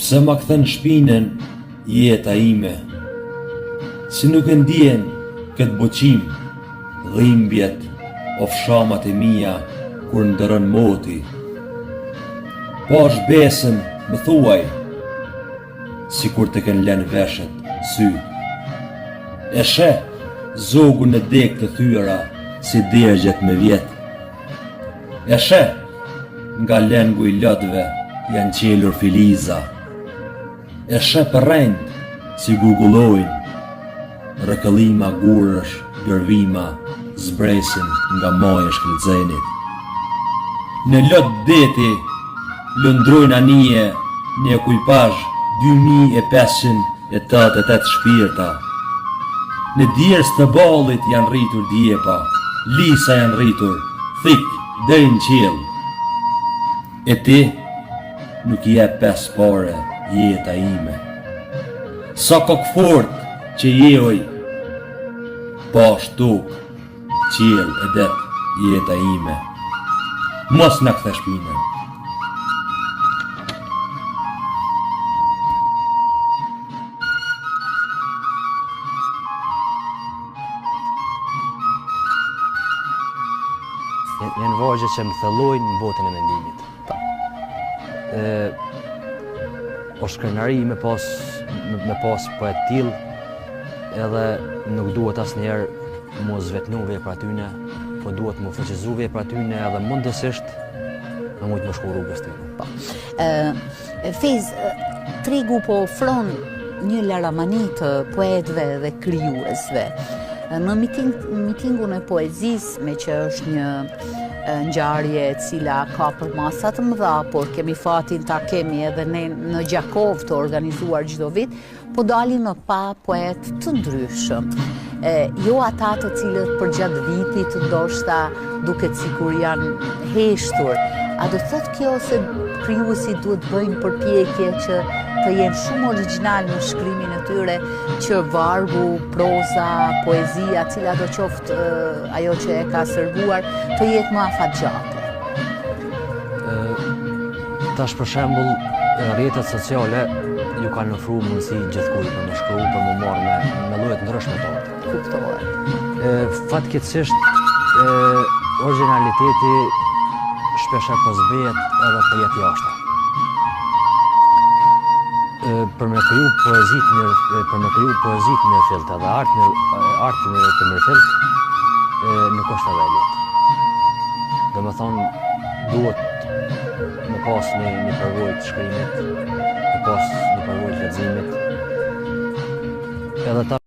Pse ma kthen shpinën jeta ime, si nuk e ndjen këtë boqim, dhimbjet o fshamat e mia kur ndërën moti. Pash besën më thuaj, si kur të ken len veshet syt. E sheh zogun e dek të thyra si dergjet me vjet. E sheh nga lengu i lotëve janë qelur filiza. E sheh përrejnë si gurgullojnë, rëkëllima gurësh, gërvima zbresin nga maja shkëllëzenit. Në lot deti lëndrojnë anije një ekujpazh 2588 shpirta. Në djerës të ballit janë rritur djepa, lisa janë rritur, thik deri në qiell. E ti nuk je pes pare jeta ime. Sa kokfort që jehoj, pash tuk, qiell e det jeta ime. Mos na kthe shpinën. Janë vargje që më thellojnë në botën e mendimit. Është krenari me pas poet tillë, edhe nuk duhet asnjëherë mu zvetnu vepra tyne, po duhet mu fuqizu vepra tyne edhe mundësisht me mujtë më shku rrugës tyne. Fez, tregu po ofron një laramani të poetëve dhe krijuesve. Në mitingun e poezisë, me që është një ngjarje e cila ka për masa të mëdha, por kemi fatin ta kemi edhe ne në Gjakov të organizuar çdo vit, po dalin në pa poet të ndryshëm. Jo ata të cilët përgjatë vitit ndoshta duket sikur janë heshtur. A do thotë kjo se krijuesit duhet bëjnë përpjekje që të jenë shumë origjinal në shkrimin e tyre, që vargu, proza, poezia, cila do qoftë ajo që e ka servuar, të jetë më afatgjate? Tash për shembull, rrjetet sociale ju kanë ofruar mundësi gjithkujt për me shkruar, për me marrë me lloje të ndryshme të art. Kuptohet. Fatkeqësisht origjinaliteti shpeshherë po zbehet edhe po jetë jashtë. Për me kriju poezi të mirëfillt edhe art të mirëfillt nuk është edhe lehtë. Domethënë duhet me pas një përvojë të shkrimit, me pas një përvojë të leximit. Edhe ta